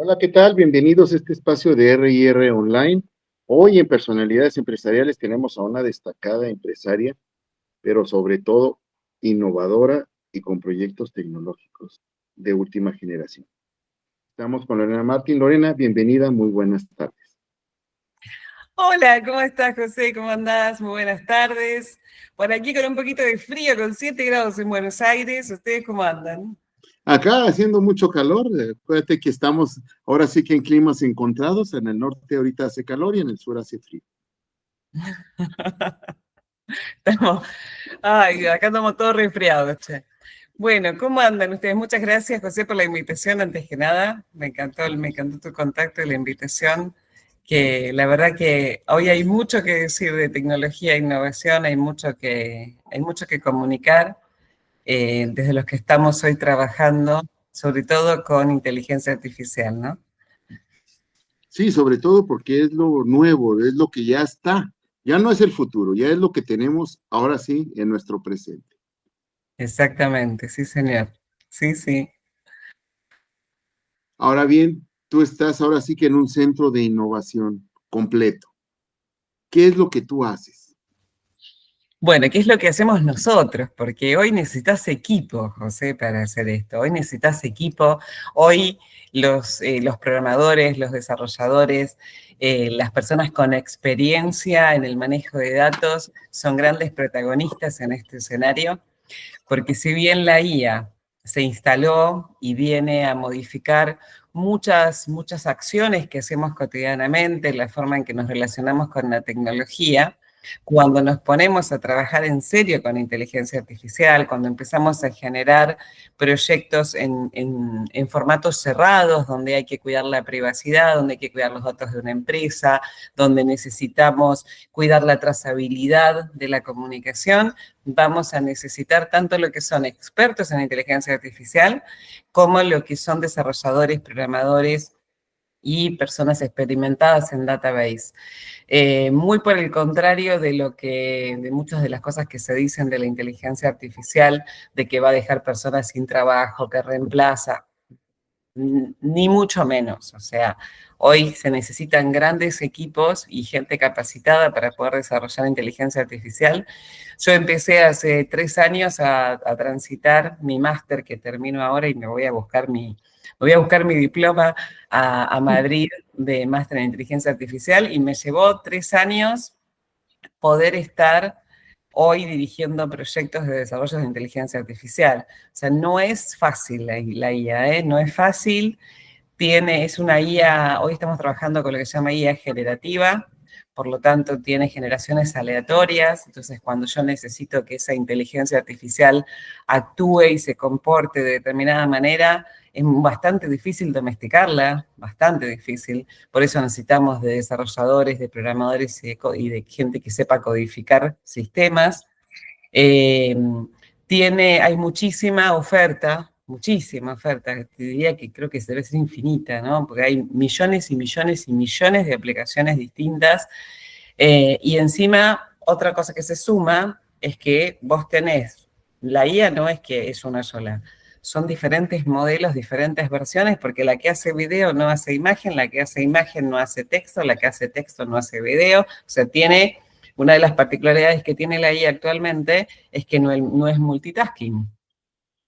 Hola, ¿qué tal? Bienvenidos a este espacio de R&R Online. Hoy en Personalidades Empresariales tenemos a una destacada empresaria, pero sobre todo innovadora y con proyectos tecnológicos de última generación. Estamos con Lorena Martín. Lorena, bienvenida, muy buenas tardes. Hola, ¿cómo estás, José? ¿Cómo andás? Muy buenas tardes. Por aquí con un poquito de frío, con 7 grados en Buenos Aires. ¿Ustedes cómo andan? Acá haciendo mucho calor, acuérdate que estamos ahora sí que en climas encontrados, en el norte ahorita hace calor y en el sur hace frío. Estamos, ay, acá estamos todos resfriados, che. Bueno, ¿cómo andan ustedes? Muchas gracias, José, por la invitación, antes que nada. Me encantó tu contacto y la invitación, que la verdad que hoy hay mucho que decir de tecnología e innovación, hay mucho que comunicar. Desde los que estamos hoy trabajando, sobre todo con inteligencia artificial, ¿no? Sí, sobre todo porque es lo nuevo, es lo que ya está. Ya no es el futuro, ya es lo que tenemos ahora sí en nuestro presente. Exactamente, sí, señor. Sí, sí. Ahora bien, tú estás ahora sí que en un centro de innovación completo. ¿Qué es lo que tú haces? Bueno, ¿qué es lo que hacemos nosotros? Porque hoy necesitas equipo, José, para hacer esto. Hoy necesitas equipo. Hoy los programadores, los desarrolladores, las personas con experiencia en el manejo de datos son grandes protagonistas en este escenario. Porque si bien la IA se instaló y viene a modificar muchas acciones que hacemos cotidianamente, la forma en que nos relacionamos con la tecnología, cuando nos ponemos a trabajar en serio con inteligencia artificial, cuando empezamos a generar proyectos en formatos cerrados, donde hay que cuidar la privacidad, donde hay que cuidar los datos de una empresa, donde necesitamos cuidar la trazabilidad de la comunicación, vamos a necesitar tanto lo que son expertos en inteligencia artificial como lo que son desarrolladores, programadores y personas experimentadas en database. Muy por el contrario de muchas de las cosas que se dicen de la inteligencia artificial, de que va a dejar personas sin trabajo, que reemplaza, ni mucho menos. O sea, hoy se necesitan grandes equipos y gente capacitada para poder desarrollar inteligencia artificial. Yo empecé hace 3 años a transitar mi máster que termino ahora y me voy a buscar mi diploma a Madrid de máster en inteligencia artificial y me llevó 3 años poder estar hoy dirigiendo proyectos de desarrollo de inteligencia artificial. O sea, no es fácil la IA, ¿eh? No es fácil. Es una IA, hoy estamos trabajando con lo que se llama IA generativa, por lo tanto tiene generaciones aleatorias, entonces cuando yo necesito que esa inteligencia artificial actúe y se comporte de determinada manera, es bastante difícil domesticarla, bastante difícil, por eso necesitamos de desarrolladores, de programadores y de gente que sepa codificar sistemas. Eh, hay muchísima oferta, te diría que creo que debe ser infinita, ¿no? Porque hay millones y millones y millones de aplicaciones distintas. Y encima, otra cosa que se suma es que vos tenés, la IA no es que es una sola, son diferentes modelos, diferentes versiones, porque la que hace video no hace imagen, la que hace imagen no hace texto, la que hace texto no hace video, o sea, una de las particularidades que tiene la IA actualmente es que no es multitasking,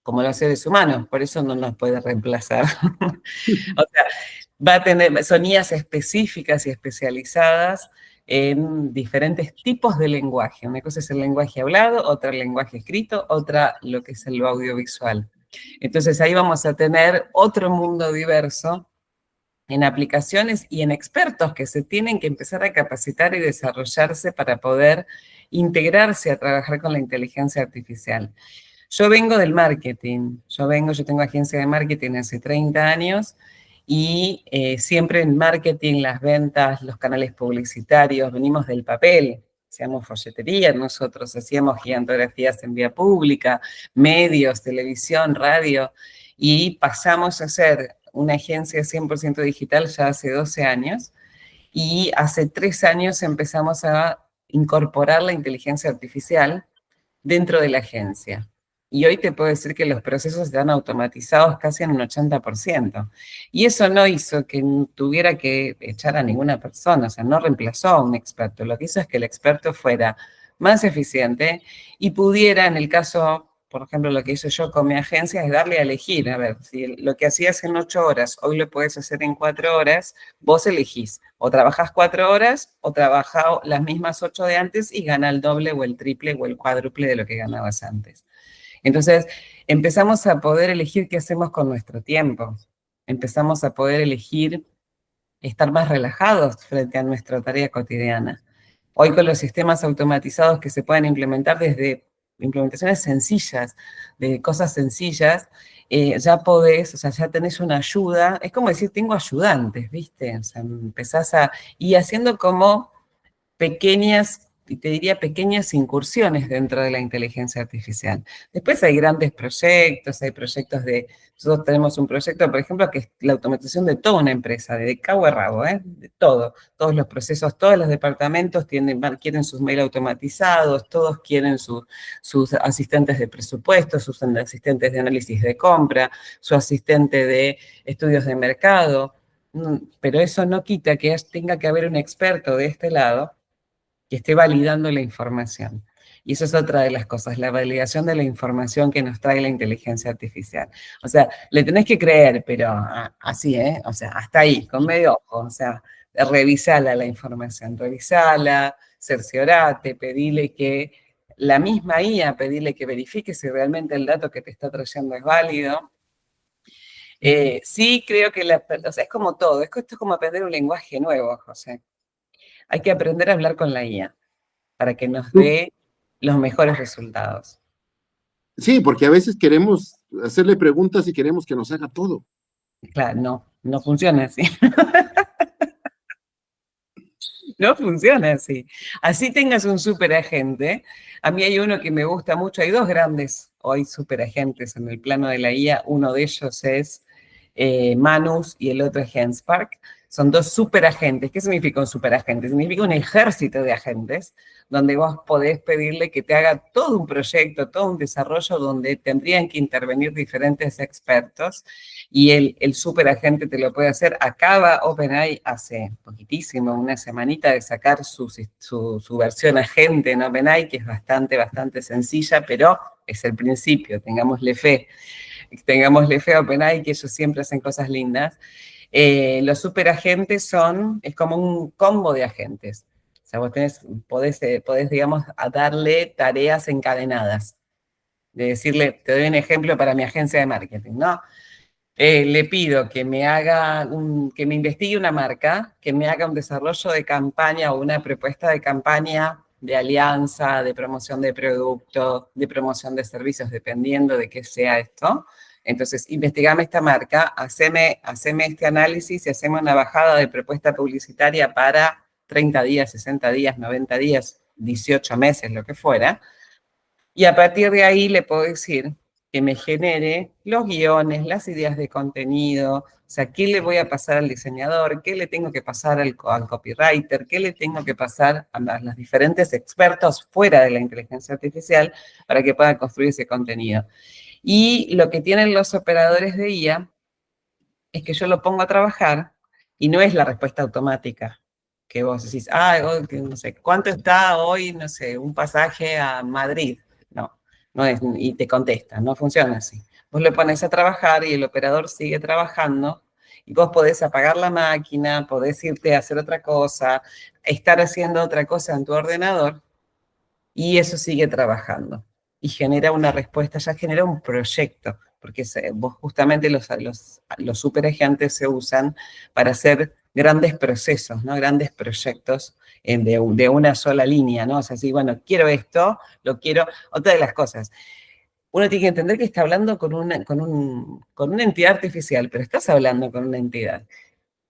como los seres humanos, por eso no nos puede reemplazar. O sea, va a tener sonías específicas y especializadas en diferentes tipos de lenguaje. Una cosa es el lenguaje hablado, otra el lenguaje escrito, otra lo que es el audiovisual. Entonces ahí vamos a tener otro mundo diverso en aplicaciones y en expertos que se tienen que empezar a capacitar y desarrollarse para poder integrarse a trabajar con la inteligencia artificial. Yo vengo del marketing, yo tengo agencia de marketing hace 30 años y siempre en marketing, las ventas, los canales publicitarios, venimos del papel, hacíamos folletería, nosotros hacíamos gigantografías en vía pública, medios, televisión, radio, y pasamos a ser una agencia 100% digital ya hace 12 años y hace 3 años empezamos a incorporar la inteligencia artificial dentro de la agencia. Y hoy te puedo decir que los procesos están automatizados casi en un 80%. Y eso no hizo que tuviera que echar a ninguna persona, o sea, no reemplazó a un experto. Lo que hizo es que el experto fuera más eficiente y pudiera, en el caso, por ejemplo, lo que hice yo con mi agencia es darle a elegir. A ver, si lo que hacías en 8 horas, hoy lo puedes hacer en 4 horas, vos elegís. O trabajás 4 horas o trabajás las mismas 8 de antes y gana el doble o el triple o el cuádruple de lo que ganabas antes. Entonces, empezamos a poder elegir qué hacemos con nuestro tiempo. Empezamos a poder elegir estar más relajados frente a nuestra tarea cotidiana. Hoy con los sistemas automatizados que se pueden implementar desde implementaciones sencillas, de cosas sencillas, ya podés, o sea, ya tenés una ayuda. Es como decir, tengo ayudantes, ¿viste? O sea, empezás a ir haciendo como pequeñas, y te diría pequeñas incursiones dentro de la inteligencia artificial. Después hay grandes proyectos, hay proyectos de, nosotros tenemos un proyecto, por ejemplo, que es la automatización de toda una empresa, de cabo a rabo, de todo, todos los procesos, todos los departamentos quieren sus mail automatizados, todos quieren sus asistentes de presupuesto, sus asistentes de análisis de compra, su asistente de estudios de mercado, pero eso no quita que tenga que haber un experto de este lado que esté validando la información. Y eso es otra de las cosas, la validación de la información que nos trae la inteligencia artificial. O sea, le tenés que creer, pero así, ¿eh? O sea, hasta ahí, con medio ojo. O sea, revisala la información, revisala, cerciorate, pedile que la misma IA, pedile que verifique si realmente el dato que te está trayendo es válido. Sí, creo que o sea, es como todo, esto es como aprender un lenguaje nuevo, José. Hay que aprender a hablar con la IA para que nos dé los mejores resultados. Sí, porque a veces queremos hacerle preguntas y queremos que nos haga todo. Claro, no funciona así. No funciona así. Así tengas un superagente. A mí hay uno que me gusta mucho. Hay dos grandes hoy superagentes en el plano de la IA. Uno de ellos es Manus y el otro es Genspark. Son dos superagentes. ¿Qué significa un superagente? Significa un ejército de agentes donde vos podés pedirle que te haga todo un proyecto, todo un desarrollo donde tendrían que intervenir diferentes expertos y el superagente te lo puede hacer. Acaba OpenAI hace poquitísimo, una semanita, de sacar su versión agente en OpenAI, que es bastante sencilla, pero es el principio, tengámosle fe a OpenAI, que ellos siempre hacen cosas lindas. Los superagentes es como un combo de agentes. O sea, vos podés, digamos, darle tareas encadenadas. De decirle, te doy un ejemplo para mi agencia de marketing, ¿no? Le pido que que me investigue una marca, que me haga un desarrollo de campaña o una propuesta de campaña de alianza, de promoción de producto, de promoción de servicios, dependiendo de qué sea esto. Entonces, investigame esta marca, haceme este análisis y haceme una bajada de propuesta publicitaria para 30 días, 60 días, 90 días, 18 meses, lo que fuera. Y a partir de ahí le puedo decir que me genere los guiones, las ideas de contenido, o sea, qué le voy a pasar al diseñador, qué le tengo que pasar al copywriter, qué le tengo que pasar a los diferentes expertos fuera de la inteligencia artificial para que puedan construir ese contenido. Y lo que tienen los operadores de IA es que yo lo pongo a trabajar y no es la respuesta automática que vos decís, no sé, ¿cuánto está hoy, no sé, un pasaje a Madrid? No es, y te contesta, no funciona así. Vos lo pones a trabajar y el operador sigue trabajando y vos podés apagar la máquina, podés irte a hacer otra cosa, estar haciendo otra cosa en tu ordenador y eso sigue trabajando. Y genera una respuesta, ya genera un proyecto, porque vos justamente los superagentes se usan para hacer grandes procesos, ¿no? Grandes proyectos de una sola línea, ¿no? O sea, sí, bueno, quiero esto, lo quiero. Otra de las cosas, uno tiene que entender que está hablando con una entidad artificial, pero estás hablando con una entidad.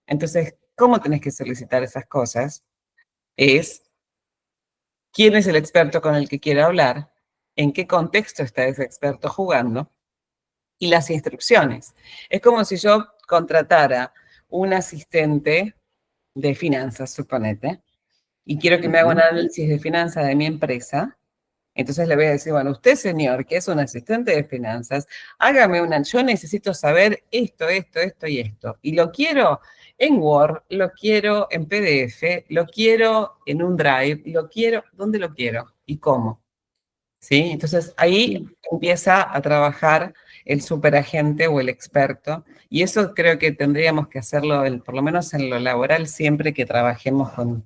Entonces, ¿cómo tenés que solicitar esas cosas? Es quién es el experto con el que quiero hablar, en qué contexto está ese experto jugando y las instrucciones. Es como si yo contratara un asistente de finanzas, suponete, y quiero que me haga un análisis de finanzas de mi empresa. Entonces le voy a decir, bueno, usted, señor, que es un asistente de finanzas, yo necesito saber esto y esto. Y lo quiero en Word, lo quiero en PDF, lo quiero en un Drive, lo quiero, ¿dónde lo quiero? ¿Y cómo? ¿Sí? Entonces ahí empieza a trabajar el superagente o el experto, y eso creo que tendríamos que hacerlo, por lo menos en lo laboral, siempre que trabajemos con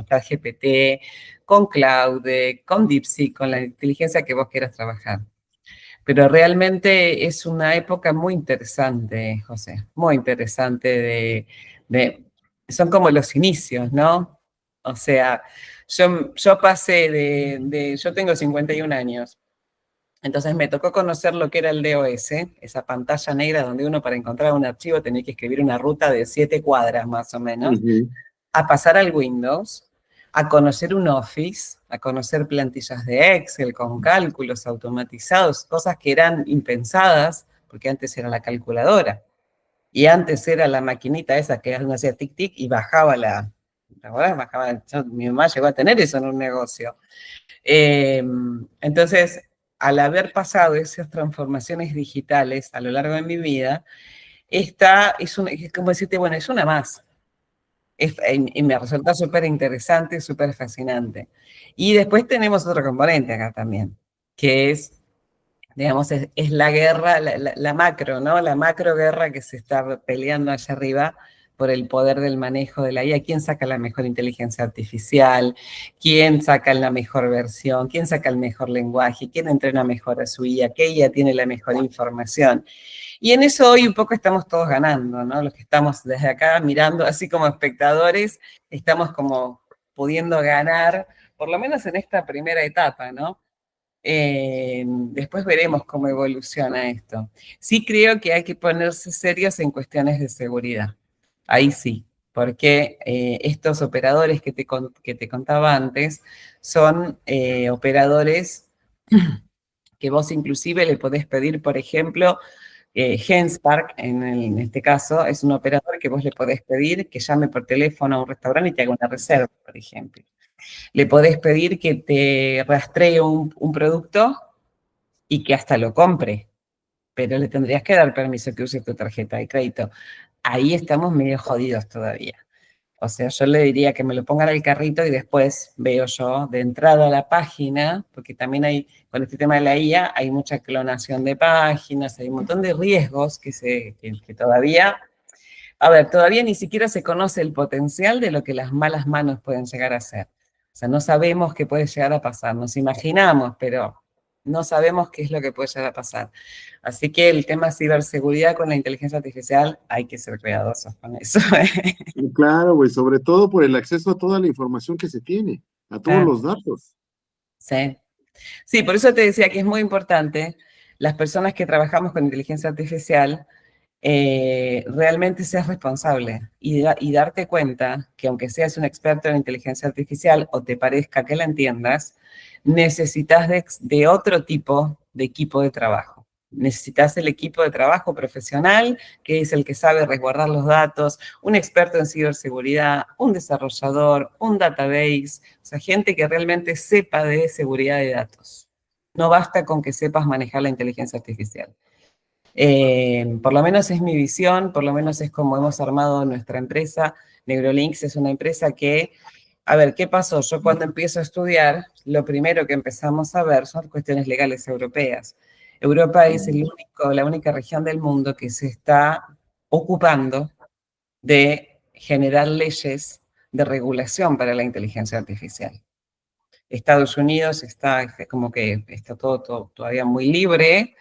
ChatGPT, con Claude, con DeepSeek, con la inteligencia que vos quieras trabajar. Pero realmente es una época muy interesante, José, muy interesante son como los inicios, ¿no? O sea, yo pasé yo tengo 51 años, entonces me tocó conocer lo que era el DOS, esa pantalla negra donde uno para encontrar un archivo tenía que escribir una ruta de 7 cuadras más o menos, a pasar al Windows, a conocer un Office, a conocer plantillas de Excel con cálculos automatizados, cosas que eran impensadas, porque antes era la calculadora, y antes era la maquinita esa que uno hacía tic tic y bajaba ¿te acordás? Mi mamá llegó a tener eso en un negocio. Entonces, al haber pasado esas transformaciones digitales a lo largo de mi vida, esta es como decirte, bueno, es una más. Y me resulta súper interesante, súper fascinante. Y después tenemos otro componente acá también, que es, digamos, es la guerra, la macro, ¿no? La macro guerra que se está peleando allá arriba por el poder del manejo de la IA. ¿Quién saca la mejor inteligencia artificial? ¿Quién saca la mejor versión? ¿Quién saca el mejor lenguaje? ¿Quién entrena mejor a su IA? ¿Qué IA tiene la mejor información? Y en eso hoy un poco estamos todos ganando, ¿no? Los que estamos desde acá mirando, así como espectadores, estamos como pudiendo ganar, por lo menos en esta primera etapa, ¿no? Después veremos cómo evoluciona esto. Sí creo que hay que ponerse serios en cuestiones de seguridad. Ahí sí, porque estos operadores que te contaba antes son operadores que vos inclusive le podés pedir, por ejemplo, Genspark, en este caso, es un operador que vos le podés pedir que llame por teléfono a un restaurante y te haga una reserva, por ejemplo. Le podés pedir que te rastree un producto y que hasta lo compre, pero le tendrías que dar permiso que use tu tarjeta de crédito. Ahí estamos medio jodidos todavía. O sea, yo le diría que me lo pongan al carrito y después veo yo de entrada a la página, porque también hay, con este tema de la IA, hay mucha clonación de páginas, hay un montón de riesgos que todavía, a ver, todavía ni siquiera se conoce el potencial de lo que las malas manos pueden llegar a hacer. O sea, no sabemos qué puede llegar a pasar, nos imaginamos, pero no sabemos qué es lo que puede llegar a pasar. Así que el tema ciberseguridad con la inteligencia artificial hay que ser cuidadosos con eso. Claro, güey, sobre todo por el acceso a toda la información que se tiene, a todos Ah, los datos. sí. Sí, por eso te decía que es muy importante las personas que trabajamos con inteligencia artificial, realmente seas responsable y darte cuenta que aunque seas un experto en inteligencia artificial o te parezca que la entiendas, necesitas de otro tipo de equipo de trabajo. Necesitas el equipo de trabajo profesional, que es el que sabe resguardar los datos, un experto en ciberseguridad, un desarrollador, un database, o sea, gente que realmente sepa de seguridad de datos. No basta con que sepas manejar la inteligencia artificial. Por lo menos es mi visión, por lo menos es como hemos armado nuestra empresa. Neurolinks es una empresa que, a ver, ¿qué pasó? Yo cuando empiezo a estudiar, lo primero que empezamos a ver son cuestiones legales europeas. Europa es la única región del mundo que se está ocupando de generar leyes de regulación para la inteligencia artificial. Estados Unidos está como que está todo todavía muy libre.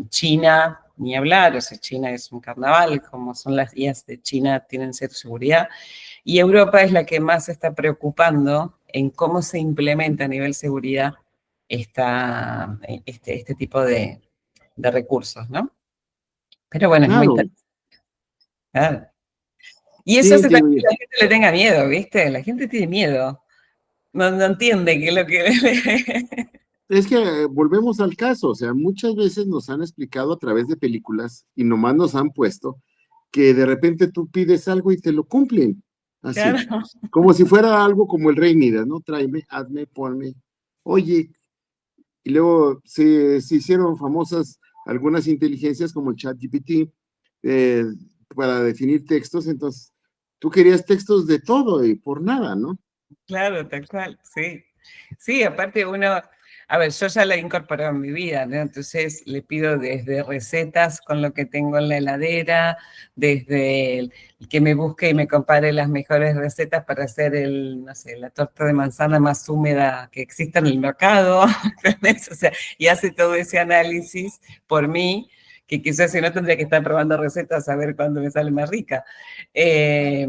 China, ni hablar, o sea, China es un carnaval, como son las IAs de China, tienen cierta seguridad. Y Europa es la que más se está preocupando en cómo se implementa a nivel seguridad este tipo de recursos, ¿no? Pero bueno, es muy Claro, interesante. Claro. Y eso sí, hace digo, también que la gente le tenga miedo, ¿viste? La gente tiene miedo. No entiende que lo que... es que volvemos al caso, o sea, muchas veces nos han explicado a través de películas y nomás nos han puesto que de repente tú pides algo y te lo cumplen, así, Claro. como si fuera algo como el Rey Midas, ¿no? Tráeme, hazme, ponme. Oye, y luego se hicieron famosas algunas inteligencias como el ChatGPT eh, para definir textos, entonces tú querías textos de todo y por nada, ¿no? Claro, tal cual, sí. Sí, aparte uno, a ver, yo ya la he incorporado en mi vida, ¿no? Entonces le pido desde recetas con lo que tengo en la heladera, desde que me busque y me compare las mejores recetas para hacer no sé, la torta de manzana más húmeda que exista en el mercado, ¿entendés? O sea, y hace todo ese análisis por mí, que quizás si no tendría que estar probando recetas a ver cuándo me sale más rica. Eh,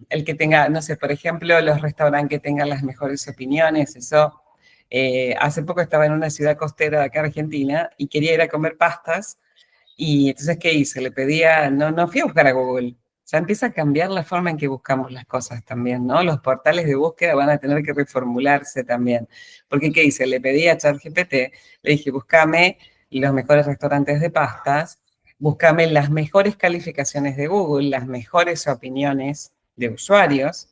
el que tenga, no sé, por ejemplo, los restaurantes que tengan las mejores opiniones, eso. Hace poco estaba en una ciudad costera de acá Argentina y quería ir a comer pastas y entonces, ¿qué hice? Le pedía, no fui a buscar a Google. Ya empieza a cambiar la forma en que buscamos las cosas también, ¿no? Los portales de búsqueda van a tener que reformularse también. Porque, ¿qué hice? Le pedí a ChatGPT, le dije, búscame los mejores restaurantes de pastas, búscame las mejores calificaciones de Google, las mejores opiniones de usuarios,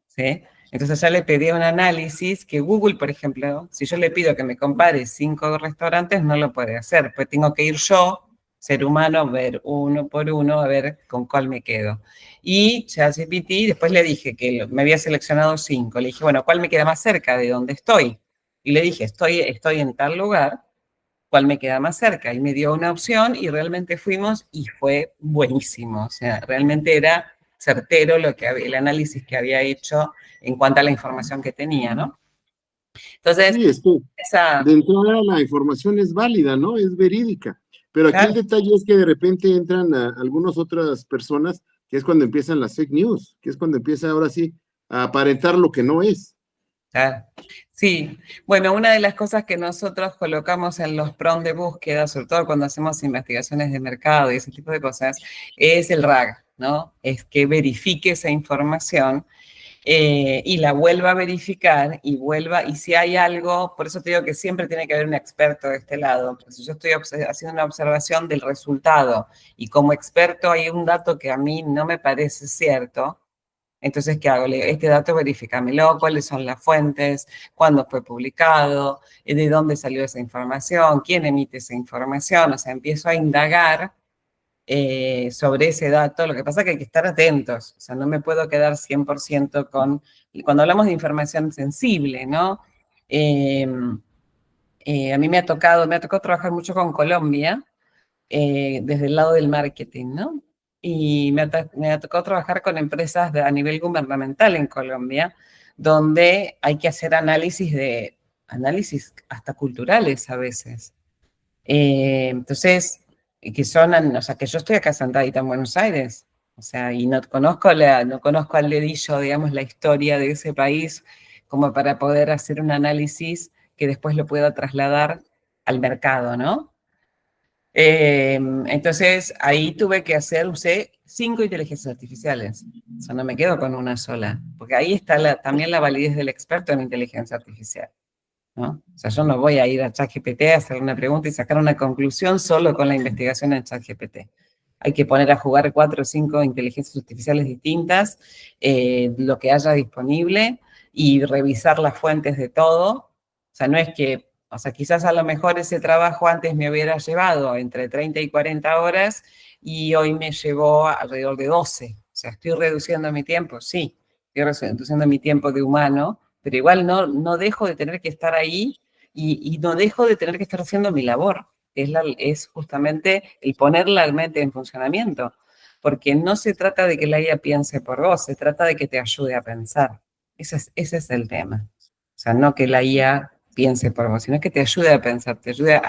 ¿sí? Entonces ya le pedí un análisis que Google, por ejemplo, si yo le pido que me compare 5 restaurantes, no lo puede hacer, pues tengo que ir yo, ser humano, ver uno por uno, a ver con cuál me quedo. Y ChatGPT, después le dije que me había seleccionado 5, le dije, bueno, ¿cuál me queda más cerca de donde estoy? Y le dije, estoy en tal lugar, ¿cuál me queda más cerca? Y me dio una opción y realmente fuimos y fue buenísimo. O sea, realmente era certero el análisis que había hecho en cuanto a la información que tenía, ¿no? Entonces, Sí, es que esa, de entrada la información es válida, ¿no? Es verídica. Pero aquí el claro, detalle es que de repente entran algunas otras personas, que es cuando empiezan las fake news, que es cuando empieza ahora sí a aparentar lo que no es. claro. Sí, bueno, una de las cosas que nosotros colocamos en los prompts de búsqueda, sobre todo cuando hacemos investigaciones de mercado y ese tipo de cosas, es el RAG, ¿no? Es que verifique esa información y la vuelva a verificar y y si hay algo, por eso te digo que siempre tiene que haber un experto de este lado, porque si yo estoy haciendo una observación del resultado y como experto hay un dato que a mí no me parece cierto, entonces, ¿qué hago? Le digo, este dato verifícamelo, cuáles son las fuentes, cuándo fue publicado, de dónde salió esa información, quién emite esa información, o sea, empiezo a indagar sobre ese dato. Lo que pasa es que hay que estar atentos, o sea, no me puedo quedar 100% con, y cuando hablamos de información sensible, ¿no? Eh, a mí me ha tocado trabajar mucho con Colombia, desde el lado del marketing, ¿no? Y me ha tocado trabajar con empresas a nivel gubernamental en Colombia, donde hay que hacer análisis hasta culturales a veces. Entonces, o sea, que yo estoy acá sentadita en Buenos Aires, o sea, y no conozco al dedillo, digamos, la historia de ese país como para poder hacer un análisis que después lo pueda trasladar al mercado, ¿no? Entonces, ahí usé 5 inteligencias artificiales, o sea, no me quedo con una sola, porque ahí está también la validez del experto en inteligencia artificial. ¿No? O sea, yo no voy a ir a ChatGPT a hacer una pregunta y sacar una conclusión solo con la investigación en ChatGPT. Hay que poner a jugar 4 o 5 inteligencias artificiales distintas, lo que haya disponible y revisar las fuentes de todo. O sea, no es que, o sea, quizás a lo mejor ese trabajo antes me hubiera llevado entre 30 y 40 horas y hoy me llevó alrededor de 12. O sea, estoy reduciendo mi tiempo, sí, estoy reduciendo mi tiempo de humano, pero igual no dejo de tener que estar ahí y no dejo de tener que estar haciendo mi labor, que es justamente el poner la mente en funcionamiento, porque no se trata de que la IA piense por vos, se trata de que te ayude a pensar. Ese es el tema. O sea, no que la IA piense por vos, sino que te ayude a pensar, te ayude o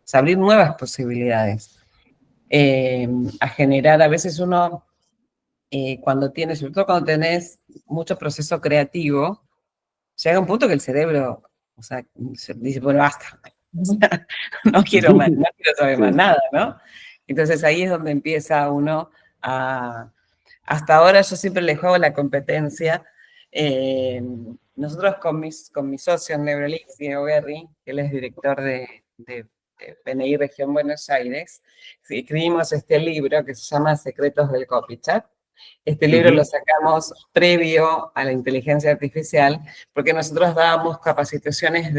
sea, abrir nuevas posibilidades, a generar, a veces uno, sobre todo cuando tenés mucho proceso creativo, llega un punto que el cerebro, o sea, dice, bueno, basta, o sea, no quiero más, no quiero saber más Sí. nada, ¿no? Entonces ahí es donde empieza uno a... Hasta ahora yo siempre le juego la competencia. eh, Nosotros con mi socio en Neurolix, Diego Guerri, que él es director de PNI Región Buenos Aires, sí, escribimos este libro que se llama Secretos del Copycat, Este libro lo sacamos previo a la inteligencia artificial porque nosotros dábamos capacitaciones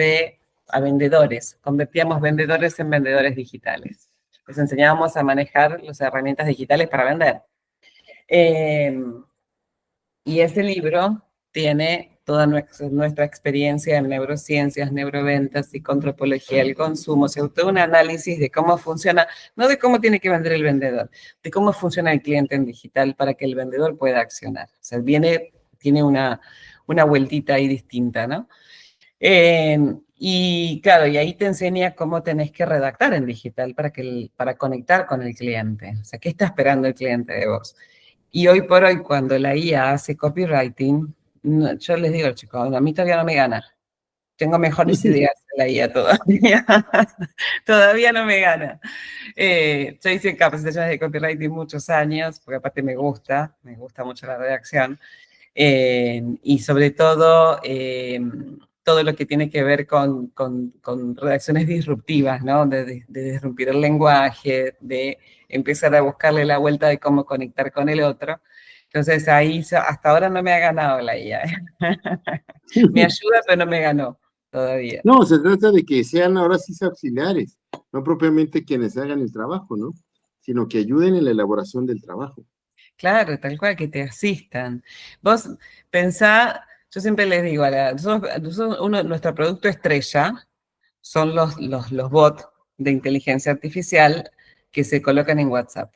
a vendedores, convertíamos vendedores en vendedores digitales. Les enseñábamos a manejar las herramientas digitales para vender. Y ese libro tiene toda nuestra experiencia en neurociencias, neuroventas, psicoantropología del consumo, o sea, todo un análisis de cómo funciona, no de cómo tiene que vender el vendedor, de cómo funciona el cliente en digital para que el vendedor pueda accionar. O sea, tiene una vueltita ahí distinta, ¿no? Y claro, y ahí te enseña cómo tenés que redactar en digital para conectar con el cliente. O sea, ¿qué está esperando el cliente de vos? Y hoy por hoy, cuando la IA hace copywriting, yo les digo, chicos, a mí todavía no me gana. Tengo mejores ideas que la IA todavía. Todavía no me gana. Yo hice capacitaciones de copywriting muchos años, porque aparte me gusta mucho la redacción. Y sobre todo, todo lo que tiene que ver con redacciones disruptivas, ¿no? De disrumpir el lenguaje, de empezar a buscarle la vuelta de cómo conectar con el otro. Entonces ahí hasta ahora no me ha ganado la IA. Me ayuda, pero no me ganó todavía. No, se trata de que sean ahora sí auxiliares, no propiamente quienes hagan el trabajo, ¿no? Sino que ayuden en la elaboración del trabajo. Claro, tal cual, que te asistan. Vos pensá, yo siempre les digo, nuestro producto estrella son los bots de inteligencia artificial que se colocan en WhatsApp.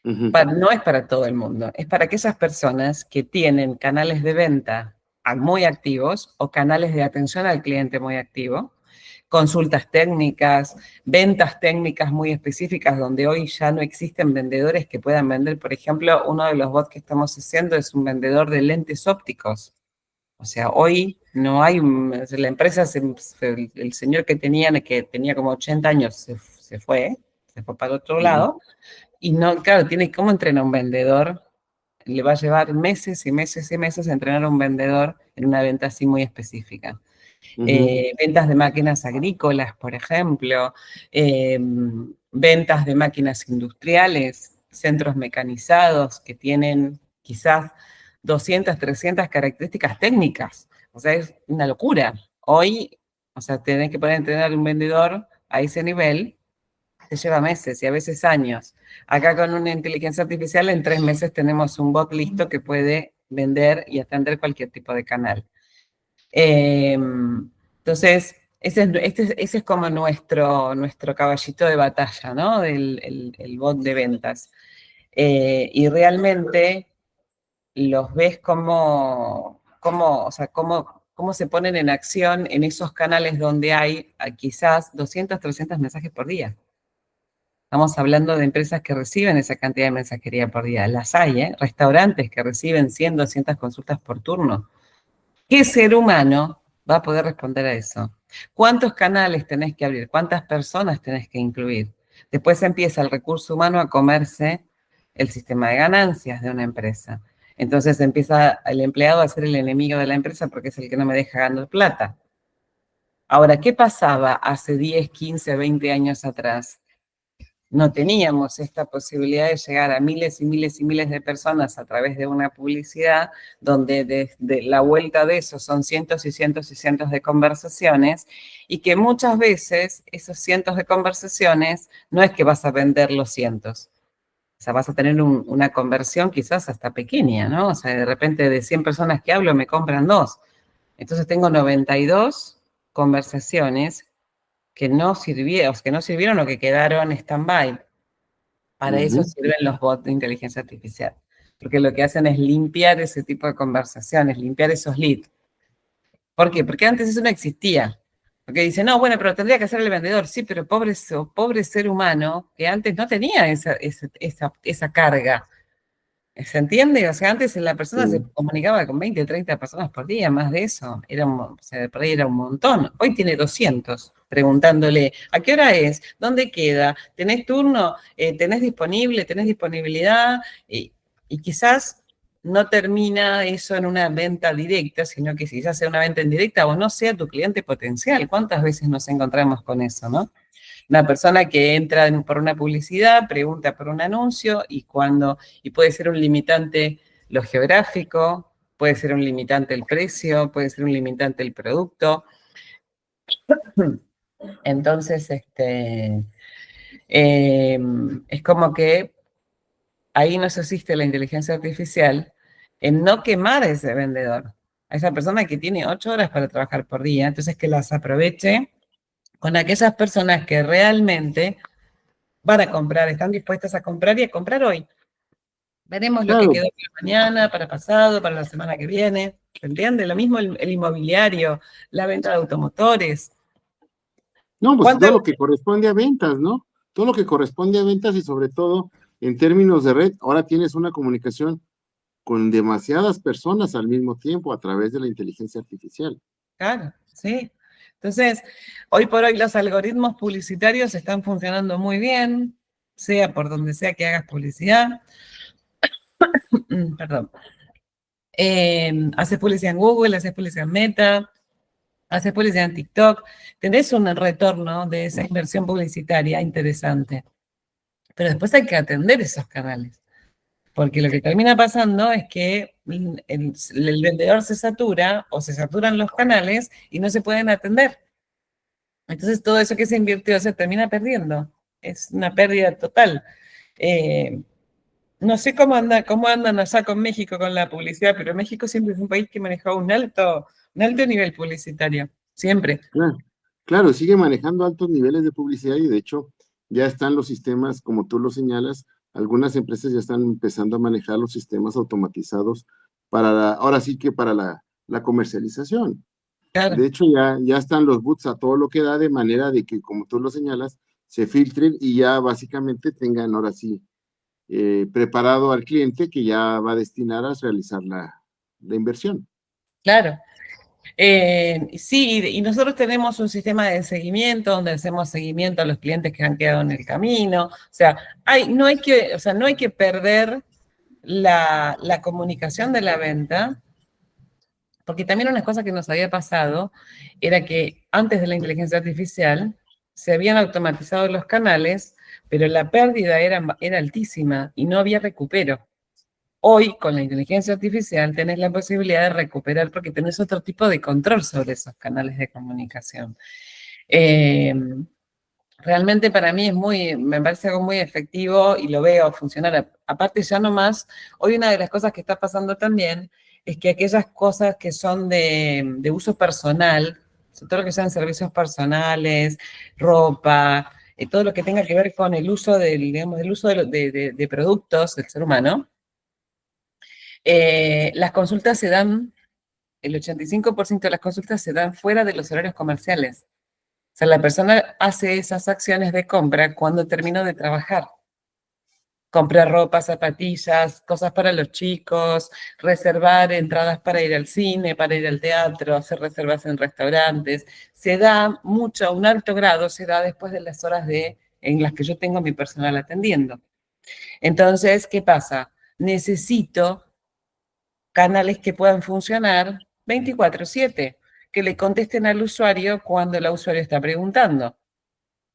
No es para todo el mundo, es para aquellas personas que tienen canales de venta muy activos o canales de atención al cliente muy activo, consultas técnicas, ventas técnicas muy específicas donde hoy ya no existen vendedores que puedan vender. Por ejemplo, uno de los bots que estamos haciendo es un vendedor de lentes ópticos. O sea, hoy no hay, la empresa, el señor que tenía como 80 años, se fue para el otro lado. Y no, claro, ¿cómo entrena un vendedor? Le va a llevar meses y meses y meses entrenar a un vendedor en una venta así muy específica. Ventas de máquinas agrícolas, por ejemplo, ventas de máquinas industriales, centros mecanizados que tienen quizás 200, 300 características técnicas. O sea, es una locura. Hoy, o sea, tenés que poner a entrenar a un vendedor a ese nivel, te lleva meses y a veces años. Acá con una inteligencia artificial en 3 meses tenemos un bot listo que puede vender y atender cualquier tipo de canal. Entonces, ese es como nuestro caballito de batalla, ¿no? El bot de ventas. Y realmente los ves o sea, cómo se ponen en acción en esos canales donde hay quizás 200, 300 mensajes por día. Estamos hablando de empresas que reciben esa cantidad de mensajería por día. Las hay, ¿eh? Restaurantes que reciben 100, 200 consultas por turno. ¿Qué ser humano va a poder responder a eso? ¿Cuántos canales tenés que abrir? ¿Cuántas personas tenés que incluir? Después empieza el recurso humano a comerse el sistema de ganancias de una empresa. Entonces empieza el empleado a ser el enemigo de la empresa porque es el que no me deja ganar plata. Ahora, ¿qué pasaba hace 10, 15, 20 años atrás? No teníamos esta posibilidad de llegar a miles y miles y miles de personas a través de una publicidad, donde de la vuelta de eso son cientos y cientos y cientos de conversaciones, y que muchas veces esos cientos de conversaciones no es que vas a vender los cientos. O sea, vas a tener una conversión quizás hasta pequeña, ¿no? O sea, de repente de 100 personas que hablo me compran 2. Entonces tengo 92 conversaciones que no sirvieron o que quedaron stand-by. Para eso sirven los bots de inteligencia artificial, porque lo que hacen es limpiar ese tipo de conversaciones, limpiar esos leads. ¿Por qué? Porque antes eso no existía. Porque dicen, no, bueno, pero tendría que ser el vendedor. Sí, pero pobre ser humano que antes no tenía esa carga. ¿Se entiende? O sea, antes la persona se comunicaba con 20, 30 personas por día, más de eso. O sea, por ahí era un montón. Hoy tiene 200, preguntándole, ¿a qué hora es? ¿Dónde queda? ¿Tenés turno? ¿Tenés disponible? ¿Tenés disponibilidad? Y quizás no termina eso en una venta directa, sino que quizás sea una venta indirecta o no sea tu cliente potencial. ¿Cuántas veces nos encontramos con eso, no? Una persona que entra por una publicidad, pregunta por un anuncio y puede ser un limitante lo geográfico, puede ser un limitante el precio, puede ser un limitante el producto. Entonces, es como que ahí nos asiste la inteligencia artificial en no quemar a ese vendedor, a esa persona que tiene 8 horas para trabajar por día, entonces que las aproveche con aquellas personas que realmente van a comprar, están dispuestas a comprar y a comprar hoy. Veremos lo que Claro, quedó para mañana, para pasado, para la semana que viene. ¿Se entiende? Lo mismo el inmobiliario, la venta de automotores. no, pues ¿Cuánto? todo lo que corresponde a ventas, ¿no? Todo lo que corresponde a ventas y sobre todo en términos de red, ahora tienes una comunicación con demasiadas personas al mismo tiempo a través de la inteligencia artificial. Claro, sí. Entonces, hoy por hoy los algoritmos publicitarios están funcionando muy bien, sea por donde sea que hagas publicidad. Perdón. Haces publicidad en Google, haces publicidad en Meta, haces publicidad en TikTok. Tenés un retorno de esa inversión publicitaria interesante. Pero después hay que atender esos canales. Porque lo que termina pasando es que el vendedor se satura o se saturan los canales y no se pueden atender. Entonces todo eso que se invirtió se termina perdiendo. Es una pérdida total. Eh, no sé cómo andan allá con México con la publicidad, pero México siempre es un país que manejó un alto nivel publicitario. Siempre. Claro, claro, sigue manejando altos niveles de publicidad y de hecho ya están los sistemas, como tú lo señalas, algunas empresas ya están empezando a manejar los sistemas automatizados ahora sí que para la comercialización. Claro, De hecho, ya están los bots a todo lo que da de manera de que, como tú lo señalas, se filtren y ya básicamente tengan ahora sí preparado al cliente que ya va a destinar a realizar la inversión. claro. Sí, y nosotros tenemos un sistema de seguimiento donde hacemos seguimiento a los clientes que han quedado en el camino. O sea, no hay que perder la comunicación de la venta, porque también una cosa que nos había pasado era que antes de la inteligencia artificial se habían automatizado los canales, pero la pérdida era altísima y no había recupero. Hoy, con la inteligencia artificial, tenés la posibilidad de recuperar porque tenés otro tipo de control sobre esos canales de comunicación. Eh, Realmente para mí me parece algo muy efectivo y lo veo funcionar. Aparte ya nomás, hoy una de las cosas que está pasando también es que aquellas cosas que son de uso personal, sobre todo lo que sean servicios personales, ropa, todo lo que tenga que ver con el uso del uso de productos del ser humano, las consultas se dan, el 85% de las consultas se dan fuera de los horarios comerciales. O sea, la persona hace esas acciones de compra cuando terminó de trabajar. Comprar ropa, zapatillas, cosas para los chicos, reservar entradas para ir al cine, para ir al teatro, hacer reservas en restaurantes. Se da mucho, un alto grado se da después de las horas en las que yo tengo a mi personal atendiendo. Entonces, ¿qué pasa? Necesito canales que puedan funcionar 24/7, que le contesten al usuario cuando el usuario está preguntando.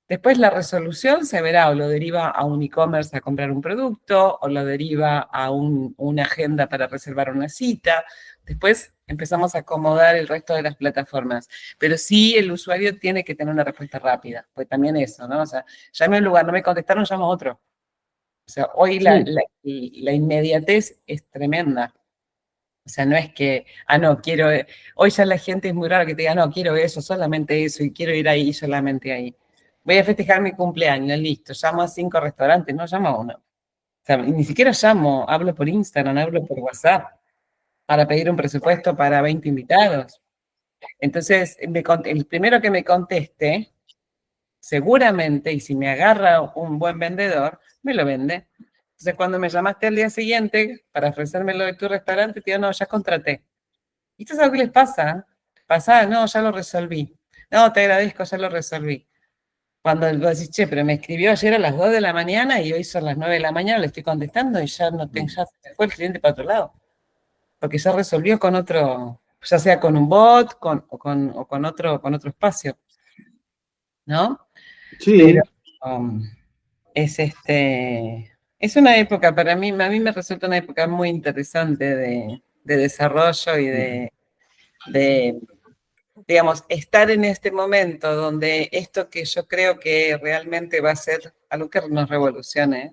Después la resolución se verá o lo deriva a un e-commerce a comprar un producto o lo deriva a una agenda para reservar una cita. Después empezamos a acomodar el resto de las plataformas. Pero sí el usuario tiene que tener una respuesta rápida, pues también eso, ¿no? O sea, llamé a un lugar, no me contestaron, llamo a otro. O sea, hoy Sí, la inmediatez es tremenda. O sea, no es que, no, hoy ya la gente es muy rara que te diga, no, quiero eso, solamente eso, y quiero ir ahí, solamente ahí. Voy a festejar mi cumpleaños, listo, llamo a 5 restaurantes, no llamo a uno. O sea, ni siquiera llamo, hablo por Instagram, hablo por WhatsApp, para pedir un presupuesto para 20 invitados. Entonces, el primero que me conteste, seguramente, y si me agarra un buen vendedor, me lo vende. Entonces, cuando me llamaste al día siguiente para ofrecerme lo de tu restaurante, te digo, no, ya contraté. ¿Y esto es algo que les pasa? Pasa, no, ya lo resolví. No, te agradezco, ya lo resolví. Cuando vos decís, che, pero me escribió ayer a las 2 de la mañana y hoy son las 9 de la mañana, le estoy contestando y ya no tengo, ya se fue el cliente para otro lado. Porque ya resolvió con otro, ya sea con un bot o con otro espacio, ¿no? Sí, Pero um, es una época, para mí, a mí me resulta una época muy interesante de desarrollo y de, digamos, estar en este momento donde esto que yo creo que realmente va a ser algo que nos revolucione,